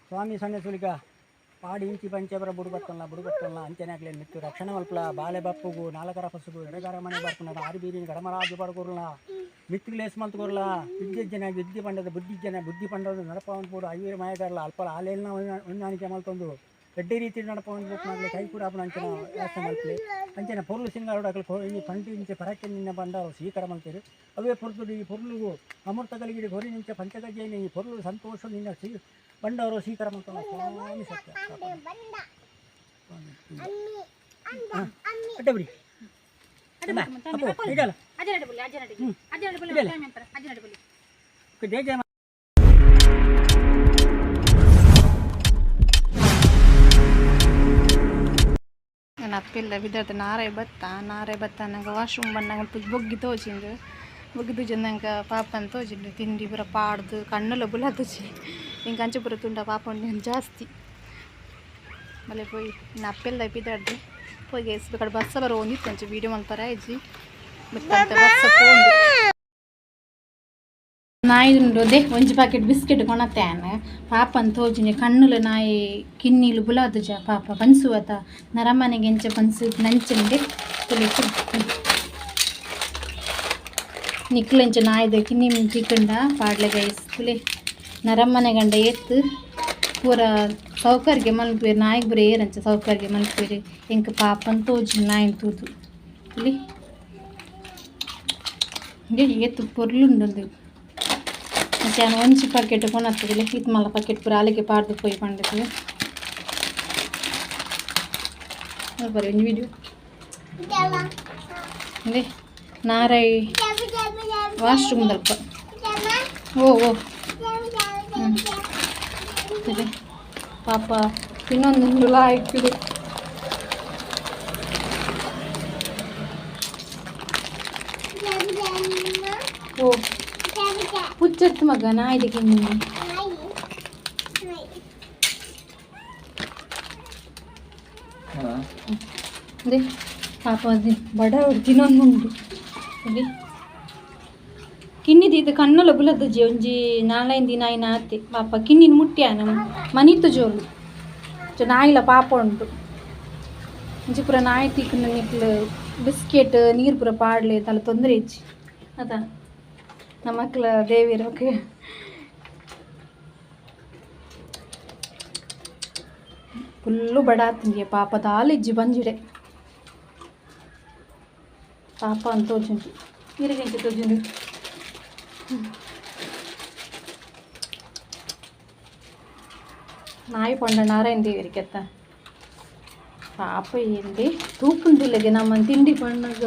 ಸ್ವಾಮಿ ಸಣ್ಣ ಸುಳಿಕ ಪಾಡಿ ಇಂಚಿ ಪಂಚಬರ ಬುಡುಗಟ್ಟಲ್ಲ ಅಂಚೆನಾಗ್ಲೇನು ಮಿತ್ತು ರಕ್ಷಣೆ ಮಲ್ಪಲ ಬಾಳೆ ಬಪ್ಪುಗು ನಾಲ್ಕರ ಪಸುಗು ಎಡಗಾರ ಮನೆ ಬರ್ಪುನದ ಆರು ಬೀರಿನ ಗಡಮರಾಜು ಬಡಗುರ್ಲ ಮಿತ್ತಿಲೇಸ್ ಮಲ್ತುಕೊರ್ಲ ವಿದ್ಯೆ ವಿದ್ಯೆ ಪಂಡದ ಬುದ್ಧಿ ಪಂಡದ ನಡಪವನ್ ಕೂಡ ಐವೀರ ಮಾಯಗಾರಲ್ಲ ಅಲ್ಪ ಆಲೆಲ್ನ ಹೊಂದಾಣಿಕೆ ಮಲ್ತೊಂದು ಎಡ್ಡೆ ರೀತಿ ನಡಪವನ್ ಬುಕ್ನಾಗ್ಲಿ ಕೈ ಕೂಡ ಅಂಚನ ವ್ಯಾಸ ಮಲ್ಪಲೆ ಅಂಚನ ಪೊರ್ಲು ಸಿಂಗಾರೋಡಾಗಲು ಈ ಪಂಟಿ ನಿಂಚೆ ಪರಕ್ಕೆ ನಿನ್ನ ಬಂದ ಸ್ವೀಕಾರ ಮಲ್ತೀರಿ ಅವೇ ಪೊರ್ದು ಈ ಪೊರ್ಲುಗು ಅಮೃತಗಳಿಗೆ ಹೊರಿ ನಿಂಚೆ ಪಂಚಗಜ್ಜೆಯ ಈ ಪೊರ್ಲು ಸಂತೋಷ ನಿನ್ನ ಬಂಡವರು ಸ್ವೀಕಾರ ಮಾಡ್ತಾನೆ ಸ್ವಾಮಿ ಸತ್ಯ ಅಡ್ಡಬರಿ ಅಪ್ಪಿಲ್ಲ ಬಿದ್ದದ ನಾರೇ ಬತ್ತ ನಂಗೆ ವಾಶ್ರೂಮ್ ಬಂದಂಗೆ ಬೊಗ್ಗಿ ತೋಚಿಂದು ಬೊಗ್ಗಿ ನಂಗೆ ಪಾಪನ ತೋಚಿಂಡು ತಿಂಡಿ ಪೂರ ಪಾಡ್ದು ಕಣ್ಣೆಲ್ಲ ಬುಲ ತೋಚಿ ಹಿಂಗೆ ಅಂಚೆ ಪೂರ ತುಂಡ ಪಾಪ ಉಂಡು ಜಾಸ್ತಿ ಮಳೆ ಪೋಯಿ ಇನ್ನು ಅಪ್ಪೆಲ್ಲ ಬಿದ್ದಾಡ್ದು ಹೋಗಿ ಕಡೆ ಬಸ್ಸ ಬರೋ ಒಂದಿತ್ತು ಅಂಚೆ ವೀಡಿಯೋ ಮಲ್ಪರ ಆಯ್ಜಿ ಬಸ್ ಪೋಂಡು ನಾಯಿದುಂಡು ಅದೇ ಒಂಜಿ ಪ್ಯಾಕೆಟ್ ಬಿಸ್ಕೆಟ್ ಕೊಣತ್ತೇನೆ ಪಾಪನ್ ತೋಜಿನಿ ಕಣ್ಣುಲು ನಾಯಿ ಕಿನ್ನೀಲು ಬುಲಾದು ಜಾ ಪಾಪ ಪನ್ಸುವತ ನರಮನೆಗೆ ಎಂಚ ಪನ್ಸು ನಂಚಂಡೆ ತುಳಿತು ನಿಕ್ಲೆಂಚ ನಾಯಿದ ಕಿನ್ನಿ ಚಿಕ್ಕಂಡ ಪಾಡ್ಲೆ ಗೈಸ್ ತುಲೆ ನರಮ್ಮನೆ ಗಂಡ ಎತ್ತು ಪೂರ ಸೌಕರ್ಯ ಮಲ್ಪೇರಿ ನಾಯಿಗೆ ಬರೀ ಏರಂಚ ಸೌಕರ್ಯ ಮಲ್ಪೇರಿ ಎಂಕ ಪಾಪನ್ ತೋಜಿ ನಾಯಿನ ತೂದು ತುಲಿ ಎತ್ತು ಪೊರ್ಲುಂಡೊಂದು ಮತ್ತೆ ಒಂಚಿ ಪ್ಯಾಕೆಟ್ ಕೊನತ್ತದಿಲ್ಲ ಇದು ಮಲ್ಲ ಪ್ಯಾಕೆಟ್ ಪೂರ ಅಲ್ಲಿಗೆ ಪಾಡ್ದು ಪೋಯಿ ಪಂಡಿದ್ವಿ ಬರೀ ಒಂದು ವಿಡಿಯೋ ಅದೇ ನಾರಾಯಿ ವಾಶ್ರೂಮ್ ದಲ್ಪ ಓ ಅದೇ ಪಾಪ ಇನ್ನೊಂದು ಹುಳ ಇಟ್ಟಿದೆ ಓ ಪುಚ್ಚತ್ತು ಮಗ ನಾಯಿದಕ್ಕೆ ಅದೇ ಪಾಪ ಅದು ಬಡ ತಿನ್ನೊಂದುಂಟು ಅದೇ ಕಿನ್ನಿದು ಇದು ಕಣ್ಣಲ್ಲ ಬುಲದ್ದು ಜಿ ಒಂಜಿ ನಾಲೈದು ದಿನ ಆಯ್ನ ಆತೆ ಪಾಪ ಕಿನ್ನಿನ ಮುಟ್ಟ್ಯಾನ ಮನಿತ್ತು ಜೋಲು ನಾಯಿಲ ಪಾಪ ಉಂಟು ಇಂಚಿ ಪೂರ ನಾಯಿ ತಿಕ್ಕನ ನಿಕ್ಲು ಬಿಸ್ಕೆಟ್ ನೀರು ಪೂರ ಪಾಡ್ಲೆ ತಲೆ ತೊಂದರೆ ಹೆಚ್ಚಿ ಅದಾ ನಮ್ಮ ಮಕ್ಕಳ ದೇವಿರೋಕೆ ಫುಲ್ಲು ಬಡ ಆತಂಗೆ ಪಾಪ ದಾಲಿಜ್ಜಿ ಬಂಜಿಡೆ ಪಾಪ ಅಂತ ತೋಜುಂಟು ನೀರಿಗೆಂಚೆ ತೋಜುಂಡು ನಾಯಿ ಪಂಡ ನಾರಾಯಣ ದೇವರಿಗೆ ಅತ್ತ ಪಾಪ ఏంది ತೂಪುಂದಿಲ್ಲಗೆ ನಮ್ಮ ತಿಂಡಿ ಪಣ್ಣಗ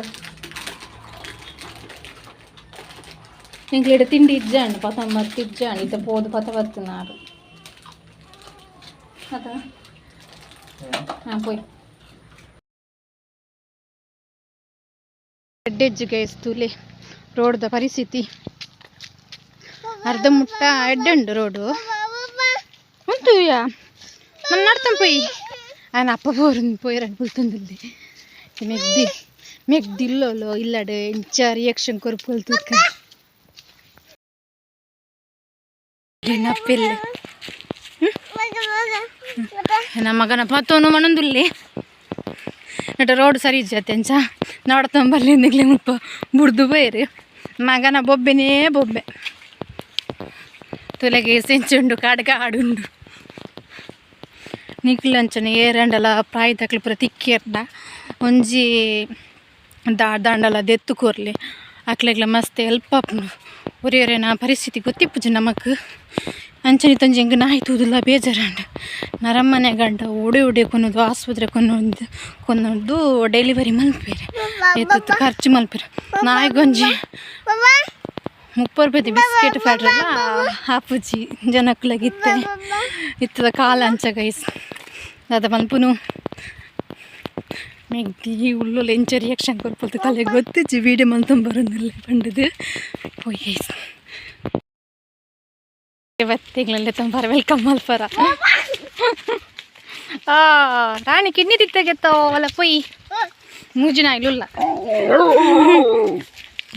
ಎಂಗ್ಲಿಡ ತಿಂಡಿ ಇಜ್ಜಾಂಡು ಪತ ಮತ್ತೆ ಇಜ್ಜಾಂಡು ಇತ್ತ ಪೋದು ಪತ ಬರ್ತುನಾರು ಅದ ಹಾಂ ಪೋಯ್ ಎಡ್ಡೆಜ್ಜು ಗೈಸ್ತುಲೆ ರೋಡ್ದ ಪರಿಸ್ಥಿತಿ ಅರ್ಧ ಮುಟ್ಟ ಎಡ್ಡುಂಡು ರೋಡು ಉಂಟು ಯಾ ನಾನು ನಡ್ತಾನೆ ಪೋಯಿ ఆయన అప్ప పోయారని పులుతుంది మెగ్దిల్లో ఇల్లాడు ఇంచా రియాక్షన్ కొరుపులుతుంది నా పెళ్ళి నా మగన ಪತ್ತೋನು ಮನೊಂದುಲ್ಲಿ ನಟ ರೋಡ್ ಸರಿ ಇಜ್ಜತ್ತೆ ಅಂಚ ನೋಡ್ತಂಬಲ್ಲಿಂದಲೇ ಮುಲ್ಪ ಬುಡ್ದು ಬೈರಿ ಮಗನ ಬೊಬ್ಬೆನೇ ಬೊಬ್ಬೆ ತುಲೆಗೆ ಸೆಂಚುಂಡು ಕಾಡ್ಗ ಆಡುಂಡು ನಿಕ್ಲಂಚನ ಏರಂಡಲ ಪ್ರಾಯ ತಕ್ಲು ಪೂರ ತಿಕ್ಕೇರ್ಡ ಒಂಜಿ ದಾಂಡಲ ದೆತ್ತು ಕೋರ್ಲಿ ಅಕ್ಲೆಗ್ಲ ಮಸ್ತ್ ಹೆಲ್ಪ್ ಆಪುಂಡು ಒರೆಯೊರೆನ ಪರಿಸ್ಥಿತಿ ಗೊತ್ತಿಪ್ಪುಜಿ ನಮಕ್ ಅಂಚನಿ ತಂಜಿ ಹೆಂಗೆ ನಾಯಿ ತೂದಿಲ್ಲ ಬೇಜಾರಂಡ ನರಮ್ಮನೆ ಗಂಡ ಓಡೆ ಕೊನ್ನೋದು ಆಸ್ಪತ್ರೆ ಕೊನ್ನೋದು ಡೆಲಿವರಿ ಮಲ್ಪೇರೆ ಎತ್ತು ಖರ್ಚು ಮಲ್ಪೇರೆ ನಾಯಿಗೊಂಜಿ 30 ರೂಪಾಯಿ ಬಿಸ್ಕೆಟ್ ಫ್ಯಾಟ್ರಲ್ಲ ಹಾಪುಜಿ ಜನಕ್ಕಲಾಗಿತ್ತೆ ಇತ್ತದ ಕಾಲ ಅಂಚ ಗೈಸ್ ಅದ ಮಲ್ಪುನು ಮೆಗ್ದಿ ಉಳ್ಳು ಎಂಚ ರಿಯಾಕ್ಷನ್ ಕೊರ್ಪಲ್ತು ತಲೆಗೆ ಗೊತ್ತಿಜ್ಜಿ ವೀಡಿಯೋ ಮಲ್ತೊಂಬರೊಂದಿಲ್ಲ ಪಂಡದು ಹೋಯ್ ಗೈಸ್ ಇವತ್ತಿಗಳಲ್ಲೇ ತಂಬಾರ ವೆಲ್ಕಮ್ ಮಲ್ಪರ ರಾಣಿ ಕಿಡ್ನಿ ತಿತ್ತಾಗೆತ್ತೋ ಅಲ್ಲ ಪೊಯ್ ಮೂಜಿನ ಇಲ್ಲುಲ್ಲ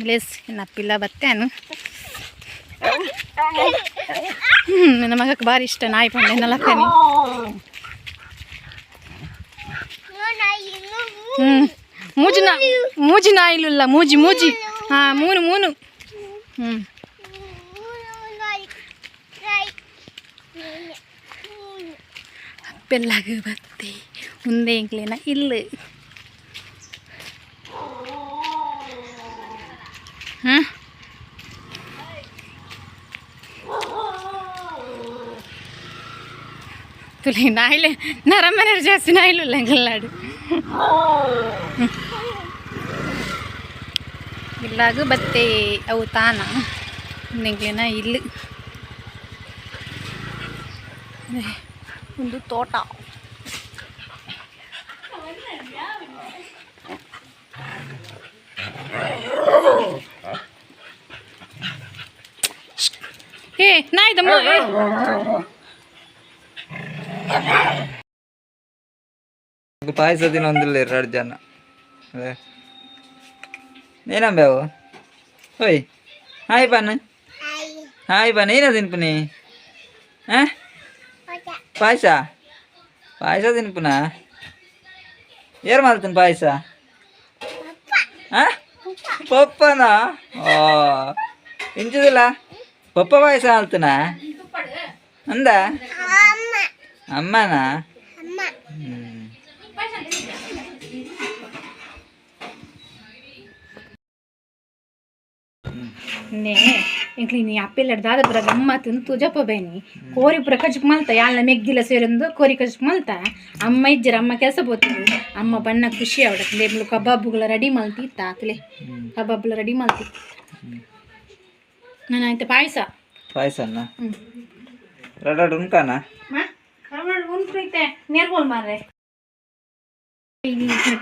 ಲೇಸ್ ನಪ್ಪಿಲ್ಲ ಬತ್ತೇನು ನನ್ನ ಮಗಕ್ಕೆ ಭಾರಿ ಇಷ್ಟ ನಾಯಿ ಪಂಡೆ ನಲಕನಿ. ಮೂಜಿ ನಾಯಿಲ್ಲ ಮೂಜಿ ಮೂಜಿ ಮೂನು ಮೂನು ಬೆಲ್ಲಾಗ ಬತ್ತೆ ಮುಂದೆ ಎಂಕ್ಲೇನ ಇಲ್ಲ ತುಲೆ ನಾಯಿಲೆ ನರಮನೆ ಜಾಸ್ತಿ ನಾಯಿಲ್ಲ ಎಂಗಲ್ಲಾಡು ಇಲ್ಲಾಗ ಬತ್ತೆ ಅವು ತಾನ ಎಂಕ್ಲೇನ ಇಲ್ಲ ಒಂದು ತೋಟ ಏ ನಾಯ್ದಮ್ಮ ಪಾಯಸ ತಿನ್ನೊಂದಿಲ್ಲ 2 ಜನ ಏನಂಬೇವು ಓಯ್ ಹಾಯ್ ಪಾನ ಏನ ತಿನ್ಪುನಿ ಪಾಯಸ ತಿನ್ಪುನ ಏರ್ ಮಾಡ್ತೀನಿ ಪಾಯಸ ಪಪ್ಪನ ಇಂಚದಿಲ್ಲ ಪಪ್ಪ ಪಾಯಸ ಮಾಡ್ತೀನ ಅಂದ ಅಮ್ಮನ ನೇ ಎಂಕ್ಲಿ ನೀ ಅಪ್ಪೆಲ್ಲ ದಾದ ಪುರ ಗಮ್ಮತ್ತು ತುಜಪ್ಪ ಬೇನಿ ಕೋರಿ ಪುರ ಕಜಕ್ ಮಲ್ತ ಯಾಳ್ನ ಮೆಗ್ಗಿಲ ಸೇರೊಂದು ಕೋರಿ ಕಜಕ್ ಮಲ್ತ ಅಮ್ಮ ಇಜ್ಜರ ಅಮ್ಮ ಕೆಲಸ పోతుంది ಅಮ್ಮ ಬಣ್ಣ ಖುಷಿ ಅವಡಕ್ಕೆ ಲೇಬ್ಲು ಕಬಾಬುಗಳ ರೆಡಿ ಮಲ್ತಿ ತಾತಲೆ ಕಬಾಬ್ಲ ರೆಡಿ ಮಲ್ತಿ ನಾನು ಆಯ್ತು ಪಾಯಸನ ರಡಾಡು ಉಂಕಾನ ಉಂಟೈತೆ ನೇರ್ಗೋಲ್ ಮಾರ್ರೆ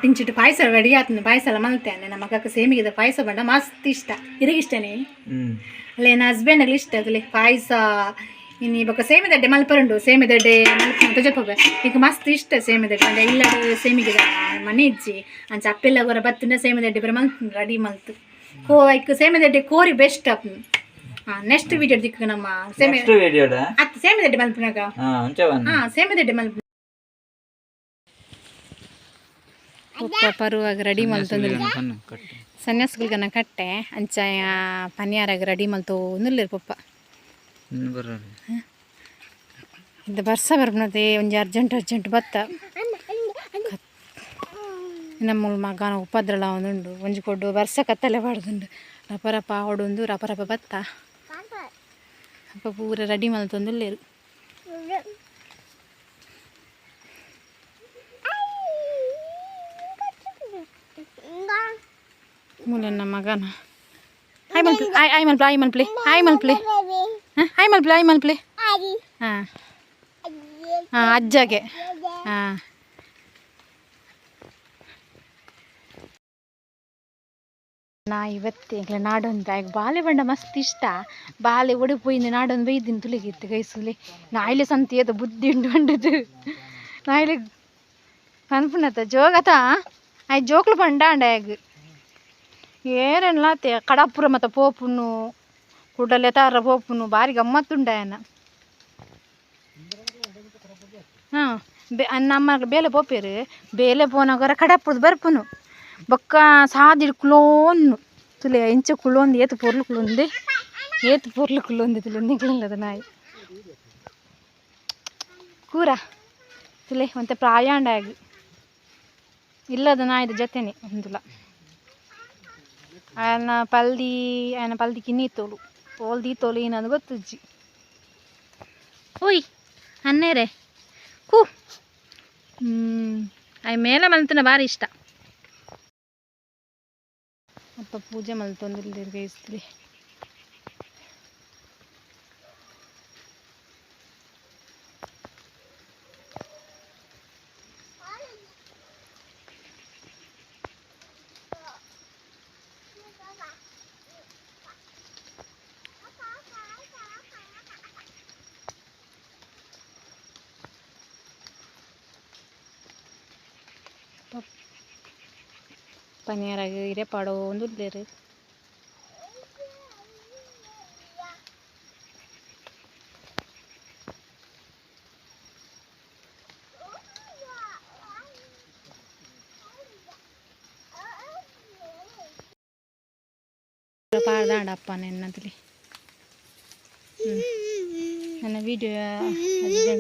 ತಿಂಚಿಟ್ಟು ಪಾಯಸ ರೆಡಿ ಆತನ ಪಾಯಸ ಎಲ್ಲ ಮಲ್ತೇನೆ ನಮ್ಮ ಮಗಕ್ಕೆ ಸೇಮಿಗೆ ಪಾಯಸ ಬಂಡ ಮಸ್ತ್ ಇಷ್ಟ ಇರಗಿಷ್ಟನೇ ಅಲ್ಲೇ ನನ್ನ ಹಸ್ಬೆಂಡಲ್ಲಿ ಇಷ್ಟ ಅದಲ್ಲಿ ಪಾಯಸ ಇನ್ನು ಇವಾಗ ಸೇಮಿದಡ್ಡೆ ಮಲ್ಪರುಂಡು ಸೇಮಿದಡ್ಡೆ ತುಜಪ್ಪ ಈಗ ಮಸ್ತ್ ಇಷ್ಟ ಸೇಮಿದಡ್ಡೆ ಅಂದ್ರೆ ಇಲ್ಲಡು ಸೇಮಿಗೆ ಮನೆ ಇಜ್ಜಿ ಅಂಚ ಅಪ್ಪೆಲ್ಲ ಗೊರ ಬತ್ತಿನ ಸೇಮಿದಡ್ಡೆ ಬರ ಮಲ್ತು ರೆಡಿ ಮಲ್ತು ಈಗ ಸೇಮಿದಡ್ಡೆ ಕೋರಿ ಬೆಸ್ಟ್ ಅಪ್ಪ ನೆಕ್ಸ್ಟ್ ವಿಡಿಯೋ ದಿಕ್ಕ ನಮ್ಮ ಸೇಮಿದಡ್ಡೆ ಮಲ್ಪನಾಗ ಸೇಮಿದಡ್ಡೆ ಮಲ್ಪ ಉಪ್ಪ ಪರುವಾಗ ರೆಡಿ ಮಲ್ತಂದ್ರೆ ಸನ್ಯಾಸಗಳ್ಗನ ಕಟ್ಟೆ ಅಂಚ ಪನ್ಯಾರಾಗ ರೆಡಿ ಮಲ್ತು ನಿಲ್ಲಿರು ಪಪ್ಪ ಇದು ಬರ್ಸ ಬರ್ಬನದೆ ಒಂಜಿ ಅರ್ಜೆಂಟ್ ಬತ್ತ ನಮ್ಮ ಮಗನ ಉಪದ್ರಳ ಒಂದುಂಡು ಒಂಜಿ ಕೊಡ್ಡು ಬರ್ಸ ಕತ್ತಲೆ ಬಾಡ್ದುಂಡು ರಪರಪ ಹೊಡೊಂದು ರಪರಪ ಬತ್ತ ಅಪ್ಪ ಪೂರ ರೆಡಿ ಮಲ್ತೊಂದುಲ್ಲೇರು ಮುಲನ್ನ ಮಗನ ಐ ಮಲ್ಪ್ಲೆ ಹಾಂ ಅಜ್ಜಗೆ ಹಾಂ ನಾ ಇವತ್ತೇ ನಾಡೊಂದು ಆಗ ಬಾಲೆ ಬಂಡ ಮಸ್ತ್ ಇಷ್ಟ ಬಾಲೆ ಒಡಪೋಯಿಂದ ನಾಡೊಂದು ಬೈದಿನ ತುಳಿಗಿತ್ತು ಗೈಸುಲಿ ನಾಯಿಲೆ ಸಂತಿಯದ ಬುದ್ಧಿ ಉಂಡು ಬಂಡದು ನಾಯಿಲೆ ಕನ್ಪುನತ ಜೋಗತ ಆಯ್ ಜೋಕ್ಲು ಪಂಡ ಆಗ ಏರೆನ್ಲಾತೆ ಕಡಪುರ ಮತ್ತು ಪೋಪುನು ಕುಡಲೆ ತಾರ ಪೋಪುನು ಭಾರಿ ಗಮ್ಮತ್ತುಂಡಾಯನ ಹಾಂ ನಮ್ಮ ಬೇಲೆ ಪೋಪೇರು ಬೇಲೆ ಪೋನಾಗರ ಕಡಪುರದು ಬರ್ಪುನು ಬೊಕ್ಕ ಸಾದಿಡ್ ಕುಲೋನ್ನು ತುಲೆ ಇಂಚ ಕುಲೊಂದು ಏತು ಪೊರ್ಲು ಕುಲೊಂದು ತುಲೆ ನಿಗ್ಲಿಲ್ಲದ ನಾಯಿ ಕೂರ ತುಲೆ ಒಂತೆ ಪ್ರಾಯಾಂಡಾಗಿ ಇಲ್ಲದ ನಾಯಿದ ಜೊತೆನೆ ಒಂದುಲ ఆయన పల్దికి నీ తోలు పోల్ది తోలు ఈయనది ಗೊತ್ತುಜ್ಜಿ ಓಯ್ ಅನ್ನೇರೆ ಕೂ ಅಯ್ಯ ಮೇಲೆ ಮಲ್ತನ ಭಾರಿ ಇಷ್ಟ ಅಪ್ಪ ಪೂಜೆ ಮಲ್ತೊಂದಿಲ್ಲ ಗೈಸ್ಲಿ ಪನಿಯರಾಗಿ ಹಿರೇ ಪಾಡೋ ಒಂದು ಪಾಡ್ದಾಂಡಪ್ಪ ನೆನ್ನದಲ್ಲಿ ನನ್ನ ವಿಡಿಯೋ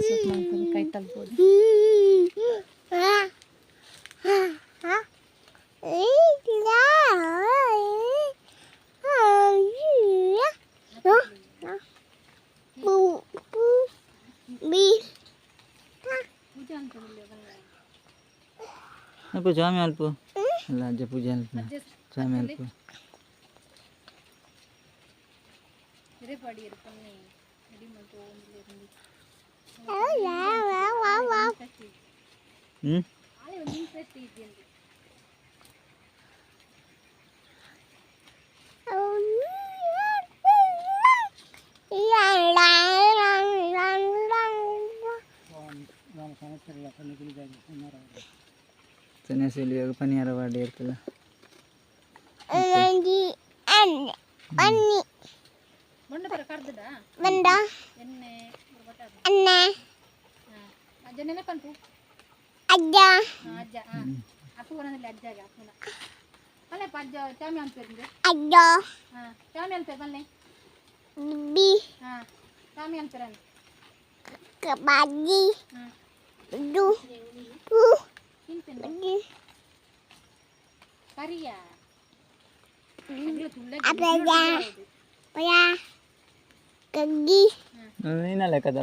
ಸೂಟ್ ಮಾಡ್ಕೊಂಡು ಕೈ ತಲ್ಬೋದು. ಅಪ್ಪ ಜಾಮಿ ಅಲ್ಪ ಅಲ್ಲ ಅಜ್ಜ ಪೂಜೆ ಅಲ್ಪ ಜಾಮಿ ಅಲ್ಪ ಸನ್ಯಾಸಿಲಿಯಾಗ ಪನಿಯಾರ ವಾಡಿ ಇರ್ತಲ್ಲ ನೀನಲ್ಲ ಕದ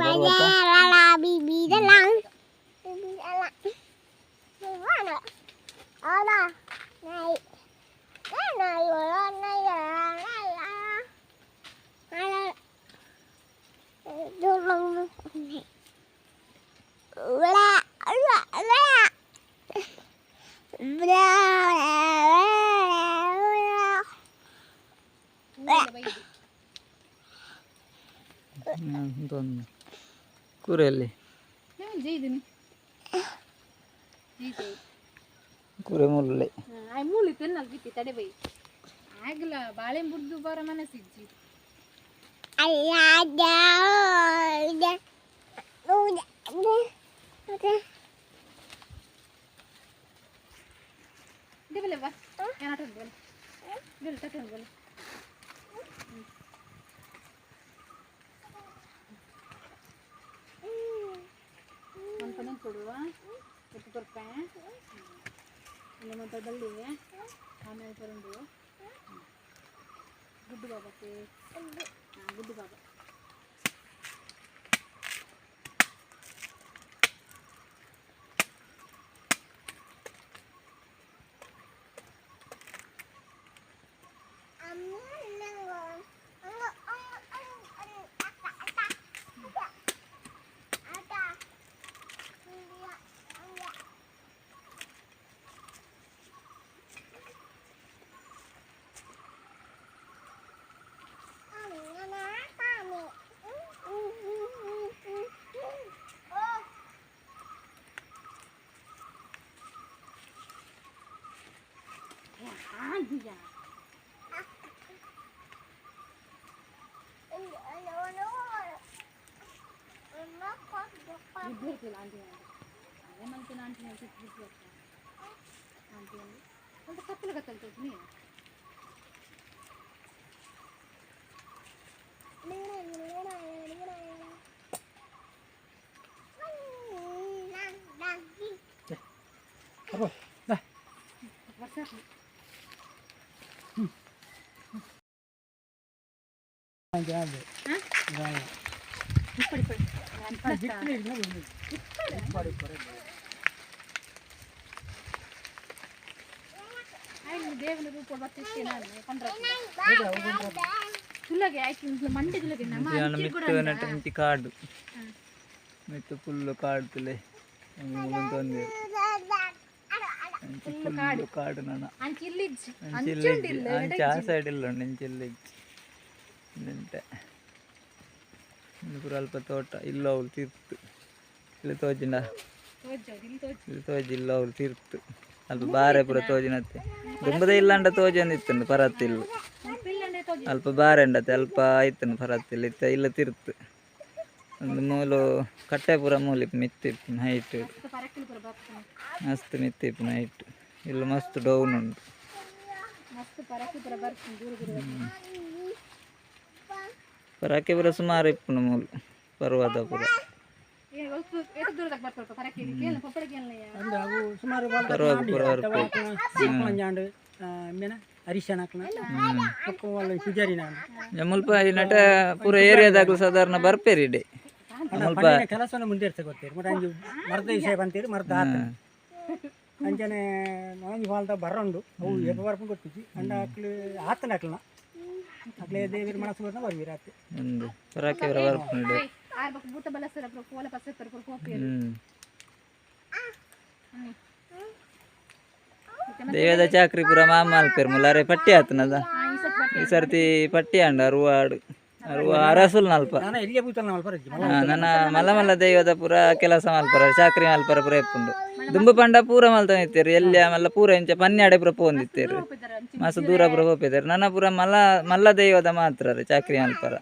ಕೂರೆಯಲ್ಲಿ ಕೂರೆ ಮುಳ್ಳೆ ಮೂಲಿ ತಿನ್ನಲ್ ಬಿತ್ತಿ ತಡೆ ಬೈ ಆಗಲ ಬಾಳೆ ಬುಡ್ದು ಬರ ಮನಸ್ಸಿಜ್ಜಿ ಬಾ ಕೊಡುವ ಎತ್ತು ಕೊಡ್ಪೆ ಇಲ್ಲ ಮತ್ತೆ ಬಳ್ಳಿ ಆಮೇಲೆ ತಗೊಂಡು ಗುಡ್ಡು ಬಾಬಕ್ಕೆ ಗುಡ್ಡು ಬಾಬಾ కత్తలు కత్తలు దేవుని రూపం ಮಂಡಿ ಕಾಡು ಮಿತ್ತು ಫುಲ್ಲು ಕಾಡ್ತಲೆ ಕಾಡು ನಾನು ಅಂಚ ಆ ಸೈಡ್ ಇಲ್ಲ ನೆಂಚಿಲ್ಲಿ ನಿಂತೆ ಪೂರ ಅಲ್ಪ ತೋಟ ಇಲ್ಲ ಅವ್ರು ತೀರ್ತು ಇಲ್ಲಿ ತೋಜಿಂಡ ಇಲ್ಲಿ ತೋಜಿ ಇಲ್ಲ ಅವ್ರು ತೀರ್ತು ಅಲ್ಪ ಬಾರೆ ಪೂರ ತೋಜಿನತ್ತೆ ದುಂಬದ ಇಲ್ಲ ಅಂಡ ತೋಜಿ ಅಂದಿತ್ತು ಪರತ್ತಿಲ್ಲ ಅಲ್ಪ ಬಾರೆ ಅಂಡತ್ತೆ ಅಲ್ಪ ಆಯ್ತನು ಪರತ್ತಿಲ್ಲ ಇತ್ತ ಇಲ್ಲ ತೀರ್ತು ಒಂದು ಮೂಲು ಕಟ್ಟೆ ಪೂರ ಮೂಲಿಪ್ ಮಿತ್ತಿಪ್ಪು ಹೈಟ್ ಮಸ್ತ್ ಮಿತ್ತಿಪ್ಪು ಹೈಟ್ ಇಲ್ಲ ಮಸ್ತ್ ಡೌನ್ ಉಂಟು ಪರಾಕೆ ಪುರ ಸುಮಾರು ಇಪ್ಪುಂಡು ಮೂಲು ಪರ್ವತ ಪುರ ಅಂದ್ರೆ ಅವು ಸುಮಾರು ಪರ್ವತ ಪುರ ಬರ್ಪೆ ಮಂಜಾಂಡು ಮೇನ ಹರಿಶನ ಒಳ್ಳೆ ಸುಜಾರಿನ ಮುಲ್ಪ ನಟ ಪೂರ ಏರಿಯಾದಾಗಲು ಸಾಧಾರಣ ಬರ್ಪೇರಿ ಡೇ ಕೆಲಸನ ಮುಂದೆ ಗೊತ್ತೀರಿ ಮತ್ತೆ ಅಂಜು ಮರದ ವಿಷಯ ಬಂತೀರಿ ಮರದ ಆತ ಅಂಚನೆ ನಾಂಜಿ ಹಾಲ್ದ ಬರೋಂಡು ಅವು ಎಪ್ಪ ಬರ್ಪು ಗೊತ್ತಿದ್ದಿ ಅಂಡ ಅಕ್ಲು ಆತನ ಅಕ್ಲನ ಅಕ್ಲೆ ದೇವಿರ ಮನಸ್ಸು ಬರ್ನ ಬರ್ವೀರ ಆತ ಒಂದು ಪರಾಕೆ ಪುರ ಬರ್ಪುಂಡು ದೇವದ ಚಾಕ್ರಿ ಪುರ ಮಾಮಲ್ಪೇರು ಮುಲಾರೆ ಪಟ್ಟಿ ಆತನದ ಈ ಸರ್ತಿ ಪಟ್ಟಿ ಅಂಡ ಅರುವಾಡು ಅರಸುಲ್ ನಲ್ಪ ನಾನು ಎಲ್ಲಿಗೆ ಬೂತಲ್ಲ ಮಲ್ಪರಜ್ಜಿ ನನ್ನ ಮಲ್ಲ ಮಲ್ಲ ದೈವದ ಪುರ ಕೆಲಸ ಮಲ್ಪರ ಚಾಕ್ರಿ ಮಲ್ಪರ ಪುರ ಎಪ್ಪುಂಡು ದುಂಬು ಪಂಡ ಪೂರ ಮಲ್ತ ನಿತ್ತೇರು ಎಲ್ಲಿ ಮಲ್ಲ ಪೂರ ಇಂಚ ಪನ್ಯಾಡೆ ಪುರ ಪೋಂದಿತ್ತೇರು ಮಸ್ತ್ ದೂರ ಪುರ ಹೋಪಿದ್ದಾರೆ ನನ್ನ ಪುರ ಮಲ್ಲ ದೈವದ ಮಾತ್ರ ರೀ ಚಾಕ್ರಿ ಮಲ್ಪರ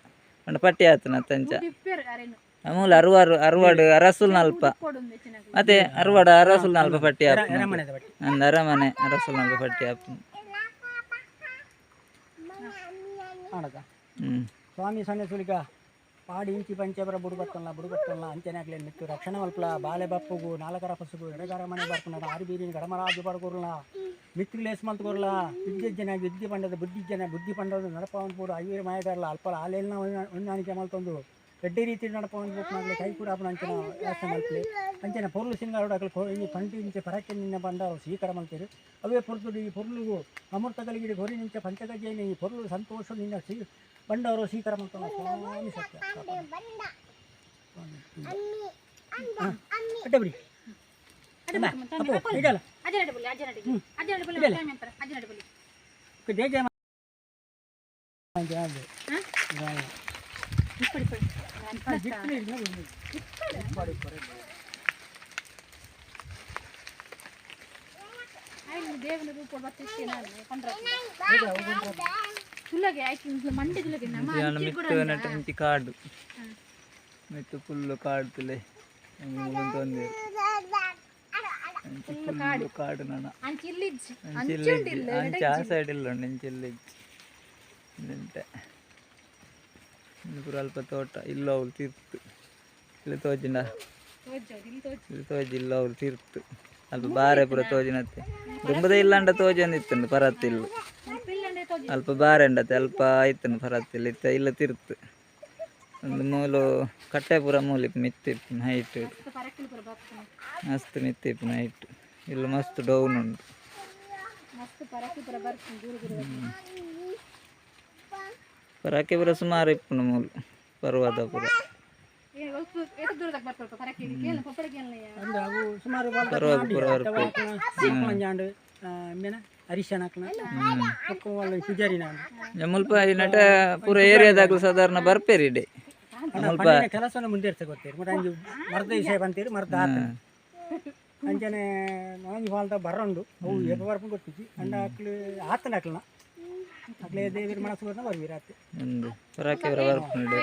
ಅಂಡ ಪಟ್ಟಿ ಆತನ ತಂಚ ಅಮೂಲ ಅರುವಾಡು ಅರಸುಲ್ ನಲ್ಪ ಮತ್ತೆ ಅರಸುಲ್ ನಲ್ಪ ಪಟ್ಟಿ ಆಪು ಅಂದ ಅರಮನೆ ಅರಸುಲ್ ನಲ್ಪ ಪಟ್ಟಿ ಆಪು ಸ್ವಾಮಿ ಸಣ್ಣ ಸುಲಿಗ ಪಾಡಿ ಇಂಚಿ ಪಂಚಬರ ಬುಡುಗಟ್ಟಲ್ಲ ಅಂಚೆನಾಗ್ಲೇನು ಮಿತ್ತು ರಕ್ಷಣೆ ಮಲ್ಪಲ ಬಾಲೆ ಬಪ್ಪುಗು ನಾಲ್ಕರ ಪಸುಗು ಎಡಗಾರ ಮನೆ ಬರ್ಪುನದ ಆರು ಬೀರಿನ ಗಡಮರಾಜು ಬಡಕೊರ್ಲ ಮಿತ್ತು ಲೇಸ್ ಮಂತ್ಕೊರ್ಲ ವಿದ್ಯೆ ವಿದ್ಯೆ ಪಂಡದ ಬುದ್ಧಿ ಪಂಡದ ನಡಪವನ್ ಪೂರ ಐವೀರ ಮಾಯಗಾರಲ್ಲ ಅಲ್ಪಲ ಆಲೆಲ್ನ ಹೊಂದಾಣಿಕೆ ಮಲ್ತೊಂದು ಎಡ್ಡೆ ರೀತಿ ನಡಪವನ್ ಬುಕ್ ಮಾಡಲಿ ಕೈ ಕೂಡ ಅಂಚನ ವ್ಯವಸ್ಥೆ ಮಲ್ಪಲಿ ಅಂಚನ ಪೊರ್ಲು ಸಿಂಗಾರೋಡಾಗಲು ಈ ಪಂಟಿ ಇಂಚೆ ಪರಕ್ಕೆ ನಿನ್ನ ಬಂಡಾರು ಸ್ವೀಕಾರ ಮಲ್ತೀರಿ ಅವೇ ಪೊರ್ದು ಈ ಪೊರ್ಲುಗು ಅಮೃತಗಳಿಗೆ ಗೊರಿ ನಿಂಚೆ ಪಂಚಗಜ್ಜೆಯನ್ನು ಈ ಪೊರ್ಲು ಸಂತೋಷ ನಿನ್ನ ಬಂಡವರು ಸ್ವೀಕಾರ ಮಾಡ್ತಾನೆ ಸ್ವಾಮಿ ಸತ್ಯ ಅಡ್ಡಬರಿ ಇದಲ್ಲ ದೇವನ ರೂಪ ಕಾಡು ಮಿತ್ತು ಫುಲ್ಲು ಕಾಡು ತುಲೆ ತೊಂದರೆ ಕಾಡು ನನ್ನ ಅಂಚೆ ಆ ಸೈಡ್ ಇಲ್ಲ ಇಂಚಿಲ್ಲಿಜ್ಜಿ ಪೂರ ಅಲ್ಪ ತೋಟ ಇಲ್ಲ ಅವಳು ತೀರ್ತು ಇಲ್ಲಿ ತೋಜಿಂಡ ಇಲ್ಲಿ ತೋಜಿ ಇಲ್ಲ ಅವಳು ತೀರ್ತು ಅಲ್ಪ ಬಾರೆ ಪೂರ ತೋಜಿನತ್ತೆ ದುಂಬದ ಇಲ್ಲಂಡ ತೋಜಂದಿತ್ತಂಡು ಪರತ್ತಿಲ್ಲು ಅಲ್ಪ ಬಾರೆಂಡತೆ ಅಲ್ಪ ಆಯ್ತನು ಪರತ್ತಿಲ್ಲ ಇತ್ತ ಇಲ್ಲ ತಿರ್ತು ಒಂದು ಮೂಲು ಕಟ್ಟೆ ಪೂರ ಮೂಲಿ ಮಿತ್ತಿಪ್ಪು ಹೈಟ್ ಮಸ್ತ್ ಮಿತ್ತಿಪ್ಪು ಹೈಟ್ ಇಲ್ಲ ಮಸ್ತ್ ಡೌನ್ ಉಂಟು ಪರಾಕೆ ಪುರ ಸುಮಾರು ಇಪ್ಪುಂಡು ಮೂಲು ಪರ್ವತ ಪುರ ಅಂದ್ರೆ ಅವು ಸುಮಾರು ಮಂಜಾಂಡು ಮೇನ ಹರಿಶನ ಒಳ್ಳೆ ಸುಜಾರಿನ ಮುಲ್ಪ ನಟ ಪೂರ ಏರಿಯಾದಾಗಲು ಸಾಧಾರಣ ಬರ್ಪೇರಿ ಡೇ ಕೆಲಸನ ಮುಂದೆ ಗೊತ್ತೀರಿ ಮತ್ತೆ ಅಂಜು ಮರದ ವಿಷಯ ಬಂತೀರಿ ಮರದ ಆತ ಅಂಚನೆ ನಾಂಜಿ ಹಾಲ್ದ ಬರೋಂಡು ಅವು ಎಪ್ಪ ಬರ್ಪು ಗೊತ್ತಿದ್ದಿ ಅಂಡ ಅಕ್ಲು ಆತನ ಅಕ್ಲನ ಅಕ್ಲೆ ದೇವಿರ ಮನಸ್ಸು ಬರ್ನ ಬರ್ವೀರ ಆತ ಒಂದು ಪರಾಕೆ ಪುರ ಬರ್ಪುಂಡು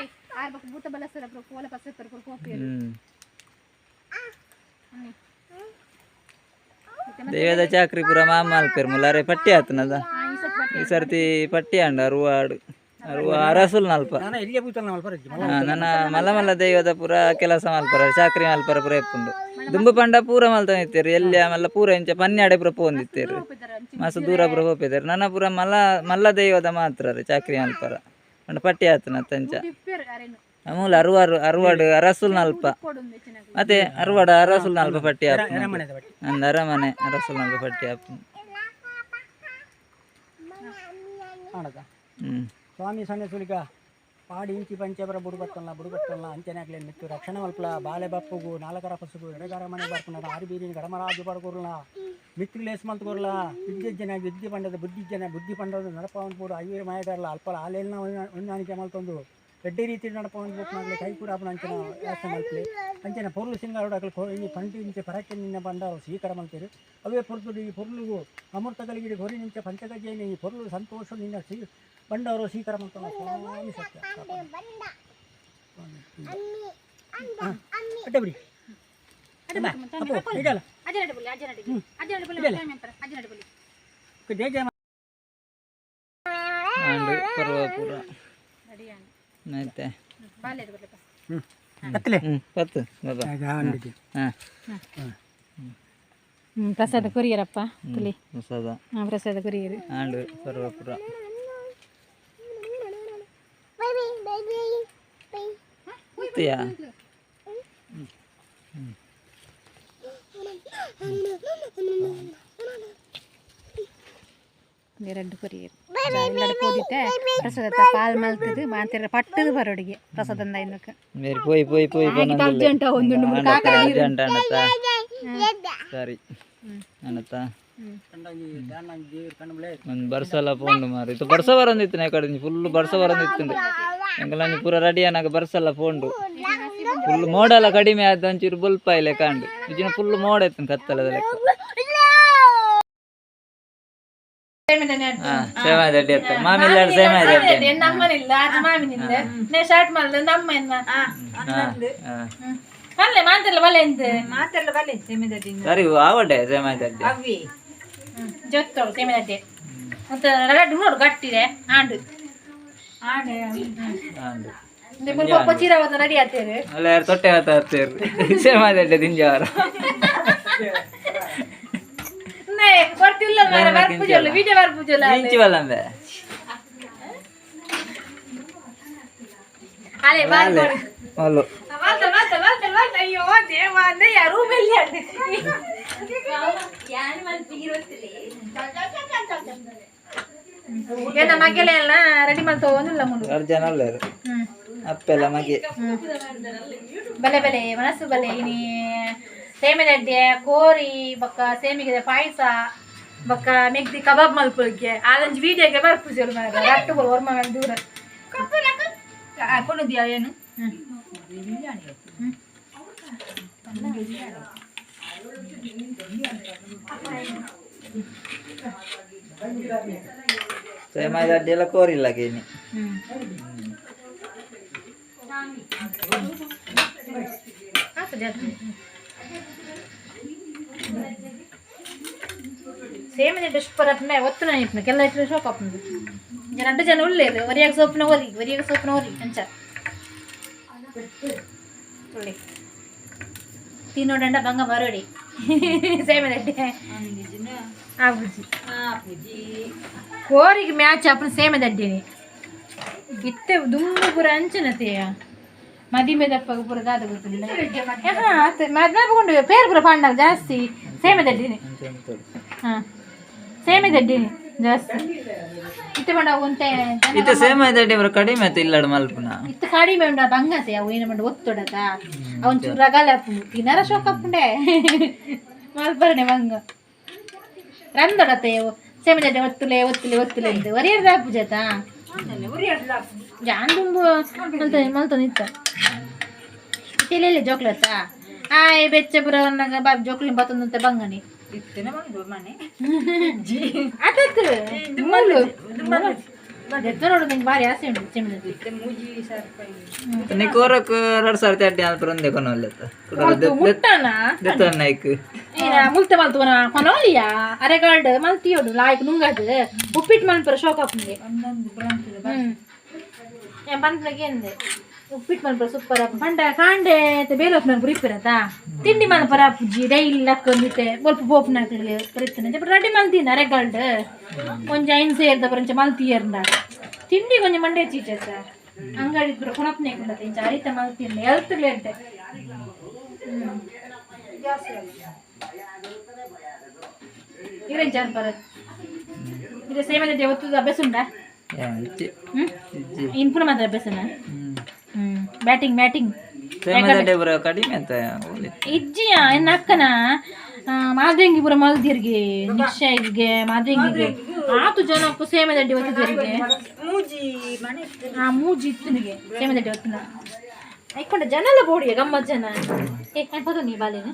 ದೇವದ ಚಾಕ್ರಿ ಪುರ ಮಾಮಲ್ಪೇರು ಮುಲಾರೆ ಪಟ್ಟಿ ಆತನದ ಈ ಸರ್ತಿ ಪಟ್ಟಿ ಅಂಡ ಅರುವಾಡು ಅರಸುಲ್ ನಲ್ಪ ನಾನು ಎಲ್ಲಿಗೆ ಬೂತಲ್ಲ ಮಲ್ಪರಜ್ಜಿ ನನ್ನ ಮಲ್ಲ ಮಲ್ಲ ದೈವದ ಪುರ ಕೆಲಸ ಮಲ್ಪರ ಚಾಕ್ರಿ ಮಲ್ಪರ ಪುರ ಎಪ್ಪುಂಡು ದುಂಬು ಪಂಡ ಪೂರ ಮಲ್ತ ನಿತ್ತೇರು ಎಲ್ಲಿ ಮಲ್ಲ ಪೂರ ಇಂಚ ಪನ್ಯಾಡೆ ಪುರ ಪೋಂದಿತ್ತೇರು ಮಸ್ತ್ ದೂರ ಪುರ ಹೋಪಿದ್ದಾರೆ ನನ್ನ ಪುರ ಮಲ್ಲ ದೈವದ ಮಾತ್ರ ರೀ ಚಾಕ್ರಿ ಮಲ್ಪರ ಅಂಡ ಪಟ್ಟಿ ಆತನ ತಂಚ ಅಮೂಲ ಅರುವಾಡು ಅರಸುಲ್ ನಲ್ಪ ಮತ್ತೆ ಅರಸುಲ್ ನಲ್ಪ ಪಟ್ಟಿ ಆಪು ಅಂದ ಅರಮನೆ ಅರಸುಲ್ ನಲ್ಪ ಪಟ್ಟಿ ಆಪು ಸ್ವಾಮಿ ಸಣ್ಣ ಸುಲಿಗ ಪಾಡಿ ಇಂಚಿ ಪಂಚಬರ ಬುಡುಗಟ್ಟಲ್ಲ ಅಂಚೆನಾಗ್ಲೇನು ಮಿತ್ತು ರಕ್ಷಣೆ ಮಲ್ಪಲ ಬಾಲೆ ಬಪ್ಪುಗು ನಾಲ್ಕರ ಪಸುಗು ಎಡಗಾರ ಮನೆ ಬರ್ಪುನದ ಆರು ಬೀರಿನ ಗಡಮರಾಜು ಬಡಕೊರ್ಲ ಮಿತ್ತು ಲೇಸ್ ಮಂತ್ಕೊರ್ಲ ವಿದ್ಯೆ ಪಂಡದ ಬುದ್ಧಿ ಪಂಡದ ನಡಪವನ್ ಪೂರ ಐವೀರ ಮಾಯಗಾರಲ್ಲ ಅಲ್ಪಲ ಆಲೆಲ್ನ ಹೊಂದಾಣಿಕೆ ಮಲ್ತೊಂದು ಎಡ್ಡೆ ರೀತಿ ನಡಪವನ್ ಬುಕ್ ಮಾಡಲಿ ಕೈ ಕೂಡ ಅಂಚನ ವ್ಯವಸ್ಥೆ ಮಲ್ಪಲಿ ಅಂಚನ ಪೊರ್ಲು ಸಿಂಗಾರೋಡಾಗಲು ಈ ಪಂಟಿ ಇಂಚೆ ಪರಕ್ಕೆ ನಿನ್ನ ಬಂಡಾರು ಸ್ವೀಕಾರ ಮಲ್ತೀರಿ ಅವೇ ಪೊರ್ದು ಈ ಪೊರ್ಲುಗು ಅಮೃತಗಳಿಗೆ ಗೊರಿ ನಿಂಚೆ ಪಂಚಗಜ್ಜೆಯನ್ನು ಈ ಪೊರ್ಲು ಸಂತೋಷ ನಿನ್ನ ಬಂಡವರು ಸ್ವೀಕಾರ ಮಾಡ್ತಾನೆ ಸ್ವಾಮಿ ಸತ್ಯ ಅಡ್ಡಬರಿ ಇದಲ್ಲ ಆಂಡು ಪರ್ವಾಪುರ ಮತ್ತೆ ಕತ್ಲೆ ಪತ್ತು ಬಾಬಾ ಹಾಂ ಪ್ರಸಾದ ಕೊರಿಯರಪ್ಪ ತುಲಿ ಹೊಸದ ಪ್ರಸಾದ ಕೊರಿಯರು ಆಂಡು ಪರ್ವಾಪುರ ಮುತ್ತಿಯಾ ಎರಡು ಕೊರಿಯರು ಎಲ್ಲರೂ ಹೋದಿತ್ತೆ ಪ್ರಸಾದ ಪಾಲ್ ಮಲ್ತದು ಮಾತಿರ ಪಟ್ಟದು ಬರೋಡಿಗೆ ಪ್ರಸಾದಂದ ಇನ್ನಕ್ಕೆ ಮೇರಿ ಪೋಯ್ ಪೋಯ್ ಪೋಯ್ ಅರ್ಜೆಂಟ ಒಂದು ಅರ್ಜೆಂಟ್ ಅನ್ನತ್ತ ಸರಿ ಅನ್ನತ್ತ ಒಂದು ಬರ್ಸಲ್ಲ ಪೋಂಡು ಮಾರು ಇದು ಬರ್ಸ ಬರಂದಿತ್ತು ನಾ ಕಡೆ ಫುಲ್ ಬರ್ಸ ಬರಂದಿತ್ತು ಎಂಗಲ್ಲ ಪೂರ ರೆಡಿ ಅನ್ನಾಗ ಬರ್ಸಲ್ಲ ಪೋಂಡು ಫುಲ್ ಮೋಡಲ್ಲ ಕಡಿಮೆ ಆದ ಒಂಚೂರು ಬುಲ್ಪ ಇಲ್ಲ ಕಾಂಡು ಇಜಿನ ಫುಲ್ ಮೋಡ ಇತ್ತು ಕತ್ತಲದ ಲೆಕ್ಕ ಸೇಮಾದಡ್ಡಿ ಅತ್ತ ಮಾಮಿಲ್ಲ ಸೇಮಾದಡ್ಡಿ ನಮ್ಮನಿಲ್ಲ ಅದು ಮಾಮಿನಿಲ್ಲ ನೇ ಶಾರ್ಟ್ ಮಾಡ್ದೆ ನಮ್ಮ ಅಲ್ಲೇ ಮಾತೆಲ್ಲ ಬಲೆ ಎಂತ ಮಾತೆಲ್ಲ ಬಲೆ ಸೇಮಿದಡ್ಡಿ ಸರಿ ಆವಡೆ ಸೇಮಾದಡ್ಡಿ ಅವಿ ಜೊತ್ತೋಳು ಸೇಮಿದಡ್ಡಿ ಮತ್ತೆ ರಗಡ್ ನೋಡು ಗಟ್ಟಿದೆ ಆಂಡು ಆಂಡು ಆಂಡು ಪಪ್ಪ ಚೀರ ಹೋದ ರೆಡಿ ಆಗ್ತೇವೆ ಅಲ್ಲ ಯಾರು ತೊಟ್ಟೆ ಆತ ಹತ್ತೇರು ಸೇಮಾದಡ್ಡಿ ತಿಂಜಾರ ಕೊಡ್ತಿಲ್ಲ ಬರ್ಪುಜಲ್ಲ ವಿಡಿಯೋ ಬರ್ಪುಜಲ್ಲ ಇಂಚಿವಲ್ಲಂಬೆ ಅಲೆ ಬಾಲ್ ಅಲ್ಲೋ ಅಯ್ಯೋ ದೇವಾಂದೆ ಯಾರು ಬೆಲ್ಲಿ ಏನ ಮಗೆಲೆ ಎಲ್ಲ ರೆಡಿ ಮಾಡ್ತಾ ಹೋಗಿಲ್ಲ ಮುಂದೆ ಅರ್ಜನ ಅಲ್ಲ ಅಪ್ಪೆಲ್ಲ ಮಗೆ ಬಲೆ ಬಲೆ ಮನಸ್ಸು ಬಲೆ ಇನಿ ಸೇಮಿದಡ್ಡೆ ಕೋರಿ ಬೊಕ್ಕ ಸೇಮಿಗೆ ಪಾಯಸ ಬೊಕ್ಕ ಮೆಗ್ದಿ ಕಬಾಬ್ ಮಲ್ಪೊಳಿಗೆ ಆದಂಜಿ ವೀಡಿಯೋಗೆ ಬರ್ಪುಜಲು ಮಾರ ರಟ್ಟು ಓರ್ಮ ದೂರ ಕೊಡುದಿಯಾ ಏನು ಸೇಮಾದಡ್ಡಿ ಎಲ್ಲ ಕೋರಿಲ್ಲ ಕೇನಿ ಸೇಮಿದಡ್ಡೆ ಪರಪ್ನೆ ಒತ್ತುನ ಇಪ್ನ ಕೆಲ್ಲ ಇಟ್ಟು ಶೋಕ್ ಅಪ್ಪಂದು ಎರಡು ಜನ ಒಳ್ಳೇದು ಒರಿಯಾಗ ಸೊಪ್ಪಿನ ಓರಿ ಅಂಚ ಒಳ್ಳೆ ತಿನ್ನೋಡಂಡ ಬಂಗ ಬರೋಡಿ ಸೇಮಿದಡ್ಡೆ ಆಬುಜಿ ಕೋರಿಗೆ ಮ್ಯಾಚ್ ಅಪ್ಪನ ಸೇಮಿದಡ್ಡಿನಿ ಇತ್ತೆ ದುಂಬು ಪುರ ಅಂಚನತೆಯ ಮದಿಮೆ ದಪ್ಪಗ ಪುರ ದಾದ ಗೊತ್ತಿಲ್ಲ ಮದ್ವೆ ಕೊಂಡು ಪೇರು ಪುರ ಪಾಂಡ ಜಾಸ್ತಿ ಸೇಮಿದಡ್ಡಿನಿ ಹಾಂ ಸೇಮಿದಡ್ಡಿನಿ ಜಾಸ್ತಿ ಇತ್ತೆ ಮಾಡ ಒಂತೆ ಇತ್ತೆ ಸೇಮಾದಡ್ಡಿ ಬರ ಕಡಿಮೆ ಆಯ್ತು ಇಲ್ಲಡ ಮಲ್ಪುನ ಇತ್ತು ಕಡಿಮೆ ಉಂಡ ಬಂಗತೆ ಅವು ಏನು ಮಾಡಿ ಒತ್ತೊಡತ ಅವನ್ ಚೂರು ರಗಾಲಪ್ಪು ತಿನ್ನರ ಶೋಕಪ್ಪುಂಡೆ ಮಲ್ಪರ್ಣೆ ಬಂಗ ರಂದೊಡತೆ ಸೇಮಿದಡ್ಡಿ ಒತ್ತುಲೆ ಅಂತ ಒರಿಯರ್ದ ಪೂಜಾತ ಜಾಂದುಂಬು ಮಲ್ತ ನಿತ್ತ ತಿಳಿಯಲ್ಲ ಜೋಕ್ಲತ್ತ ಆಯ್ ಬೆಚ್ಚ ಪುರವನ್ನಾಗ ಬಾಬ್ ಜೋಕ್ಲಿ ಬತ್ತಂದಂತೆ ಬಂಗನಿ ನೋಡು ನಂಗೆ ಭಾರಿ ಆಸೆ ಉಂಟು ಚೆಮ್ಮಿನ ನೀ ಕೋರಕ್ 2008 ಆಲ್ಪರ ಒಂದೇ ಕೊನೊಲ್ಲತ್ತ ನಾಯ್ಕ ಮುಲ್ತೆ ಮಲ್ತವನ ಕೊನೋಲಿಯ ಅರೆಗಾಲ್ಡ್ ಮಲ್ತಿಯೋಡು ಲಾಯ್ಕ್ ನುಂಗದು ಉಪ್ಪಿಟ್ಟು ಮಲ್ಪರ ಶೋಕಪ್ಪನಿಗೆ ಬಂದ್ನಾಗೆ ಎಂದೆ ಉಪ್ಪಿಟ್ಟು ಮಲ್ಪರ ಸೂಪರ್ ಪಂಡ ಕಾಂಡೆ ಬೇಲೋಪ್ನ ಬುರಿಪಿರತ್ತ ತಿಂಡಿ ಮಲ್ಪರ ಪುಜ್ಜಿ ಡೈಲಿ ಲಕ್ಕೊಂದಿತ್ತೆ ಬೊಲ್ಪ ಪೋಪ್ನ ಬರೀತಾನೆ ರೆಡಿ ಮಲ್ತೀನಿ ಅರೆಗಾಲ್ಡ್ ಕೊಂಚ ಐನ್ ಸೇರ್ದ ಪರಂಚ ಮಲ್ತಿಯರ್ನ ತಿಂಡಿ ಕೊಂಚ ಮಂಡೆ ಚೀಚತ್ತ ಅಂಗಡಿ ಪುರ ಕೊನಪ್ನೆ ಕೊಂಡತ್ತೆ ಇಂಚ ಅರಿತ ಮಲ್ತೀನಿ ಹೆಲ್ತ್ ಲೇಟ್ ಇರೇಂಚ ಅನ್ಪರ ಇದು ಸೇಮದ ಒತ್ತುದು ಅಭ್ಯಾಸ ಉಂಟಾ ಇನ್ಪುನ ಮಾತ್ರ ಅಭ್ಯಾಸನ ಬ್ಯಾಟಿಂಗ್ ಕಡಿಮೆ ಅಂತ ಇಜ್ಜಿಯ ಎನ್ನ ಅಕ್ಕನ ಮಾದ್ರೆಂಗಿ ಪುರ ಮಲ್ದಿರ್ಗೆ ನಿಕ್ಷಾಯಿಗೆ ಮಾದ್ರೆಂಗಿಗೆ ಆತು ಜನಕ್ಕೂ ಸೇಮೆದಡ್ಡಿ ಒತ್ತಿದ್ರಿಗೆ ಮೂಜಿ ಇತ್ತನಿಗೆ ಸೇಮೆದಡ್ಡಿ ಒತ್ತಿನ ಐಕೊಂಡ ಜನ ಎಲ್ಲ ಬೋಡಿಯ ಗಮ್ಮತ್ ಜನ ಏ ನೀ ಬಾಲೇನ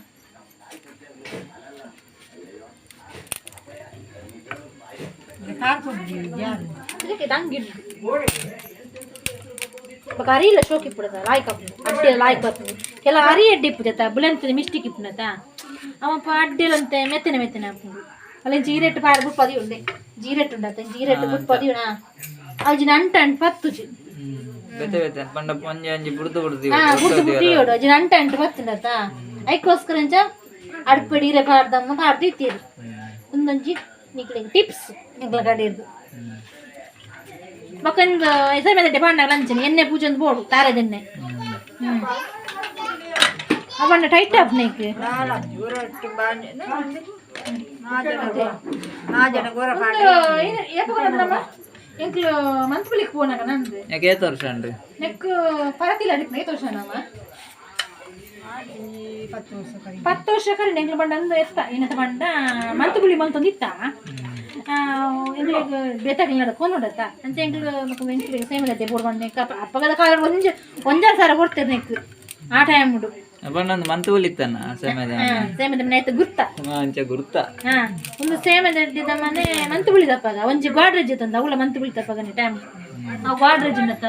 ಅರಿಲ್ಲ ಶೋಕ್ ಇಪ್ಪುಡತ ಲಾಯ್ಕ್ ಅಡ್ಡಿ ಲಾಯ್ಕ್ ಬರ್ತದೆ ಕೆಲ ಅರಿ ಅಡ್ಡಿ ಇಪ್ಪುಜತ ಬುಲೆಂತ ಮಿಸ್ಟೇಕ್ ಇಪ್ಪುನತ ಅವಪ್ಪ ಅಡ್ಡಿಲಂತೆ ಮೆತ್ತನೆ ಹಾಕೊಂಡು ಅಲ್ಲಿ ಜೀರೆಟ್ಟು ಪಾರ ಬುಪ್ಪದಿ ಉಂಡೆ ಜೀರೆಟ್ಟು ಉಂಡತ್ತ ಜೀರೆಟ್ಟು ಬುಪ್ಪದಿ ಉಣ ಅಜಿನ ಅಂಟ ಅಂಟ ಪತ್ತುಜಿ ಬೆತೆ ಬೆತೆ ಪಂಡ ಪೊಂಜೆ ಒಂಜಿ ಬುಡ್ದು ಬುಡ್ದು ಬುಡ್ದು ಬುಟ್ಟಿಯೋಡು ಅಜಿನ ಅಂಟ ಅಂಟ ಪತ್ತುಂಡತ ಐಕೋಸ್ಕರ ಅಂಚ ಅಡ್ಪಡಿ ಇರೆ ಪಾಡ್ದಮ್ಮ ಪಾಡ್ದು ಇತ್ತೀರಿ ಒಂದೊಂಜಿ ನಿಕ್ಲಿಗೆ ಟಿಪ್ಸ್ ನಿಕ್ಲ ಕಡೆಯದು ಬೊಕ್ಕಂದು ಹೆಸರು ಮೇಲೆ ಬಾಂಡ ಲಂಚನೆ ಎಣ್ಣೆ ಪೂಜೆ ಒಂದು ಬೋಡು ತಾರೆದೆಣ್ಣೆ ಅವಣ್ಣ ಟೈಟ್ ಆಪ್ ನೀಕೆ ಎಂಕ್ಲು ಮಂತ್ಪುಲಿಗೆ ಪೋನಾಗ ನಂದು ಯಾಕೆ ವರ್ಷ ಉಂಟು ನೆಕ್ ಪರತಿಲ್ಲ ಅಡಿಗೆ ತೋರ್ಸ ನಮ್ಮ 10 ವರ್ಷ ಕರಿ ನೆಂಗ್ಲು ಬಂಡ ಅಂದು ಎತ್ತ ಏನಂತ ಬಂಡ ಮಂತ್ಪುಲಿ ಮಂತೊಂದು ಇತ್ತ ಎಂಗ್ಲಿಗೆ ಬೇತಾಗಿಲ್ಲ ಕೊನೋಡತ್ತ ಅಂತ ಎಂಗ್ಲು ಎಂಕ್ಲಿಗೆ ಸೇಮಗತ್ತೆ ಬೋಡ್ಕೊಂಡು ನೆಕ್ ಅಪ್ಪಗದ ಕಾಲ ಒಂಜಾರು ಸಾವಿರ ಕೊಡ್ತೇನೆ ನೆಕ್ ಆ ಟೈಮ್ ಉಂಡು ಬಣ್ಣೊಂದು ಮಂತು ಉಲಿತಾನ ಸೇಮದ ಮನೆ ಆಯ್ತು ಗುರ್ತ ಗುರ್ತ ಒಂದು ಸೇಮದ ಮನೆ ಮಂತು ಬಿಳಿದಪ್ಪಾಗ ಒಂಜಿ ಗಾಡ್ರೇಜ್ ಇತ್ತಂದ ಅವಳ ಮಂತು ಬಿಳಿದಪ್ಪಾಗ ಟೈಮ್ ಆ ಗಾಡ್ರೇಜ್ ಉಂಡತ್ತ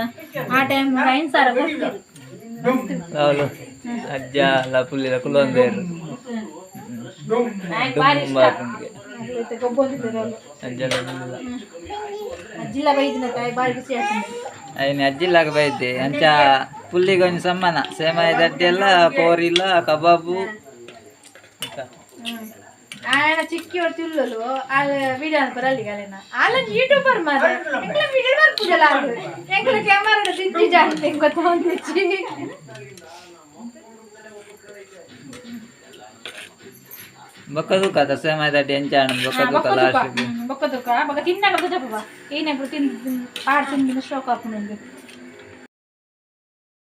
ಆ ಟೈಮ್ 5 ಸಾವಿರ ಕೊಡ್ತೀರಿ ಅವಳು ಅಜ್ಜ ಎಲ್ಲ ಪುಲ್ಲಿಲ ಕುಲೊಂದೇರು ಅಜ್ಜಿಲ್ಲ ಬೈದಿನ ಕಾಯಿ ಬಾರಿ ಖುಷಿ ಆಗ್ತದೆ ಅಯ್ಯ ಅಜ್ಜಿಲ್ಲಾಗ ಬೈದ್ದೆ ಅಂಚ ಪುಲ್ಲಿಗೆ ಒಂದು ಸಮಾನ ಸೇಮಾಯ ದಡ್ಡಿ ಎಲ್ಲ ಪೋರಿಲ್ಲ ಕಬಾಬು ఆయన చిక్కి పడుతు ఇల్లు వీడియో అనుకోరాలి కానీ వాళ్ళ యూట్యూబర్ మరి ఇంకా వీడియో వరకు జలాలు ఇంకా కెమెరా దించి జాగ్రత్త ఇంకొంత తెచ్చి ಬೊಕ್ಕದು ಕದ ಸೇಮಾಯ ದಡ್ಡಿ ಎಂಚಾಣ ಬೊಕ್ಕದು ಲಾಸ್ಟ್ ಬೊಕ್ಕ ದುಃಖ ಬೊಕ್ಕ ತಿನ್ನಾಗ చెప్పవా ఈయన ఇప్పుడు పాడు తిండిన స్టోక్ ఆపునండి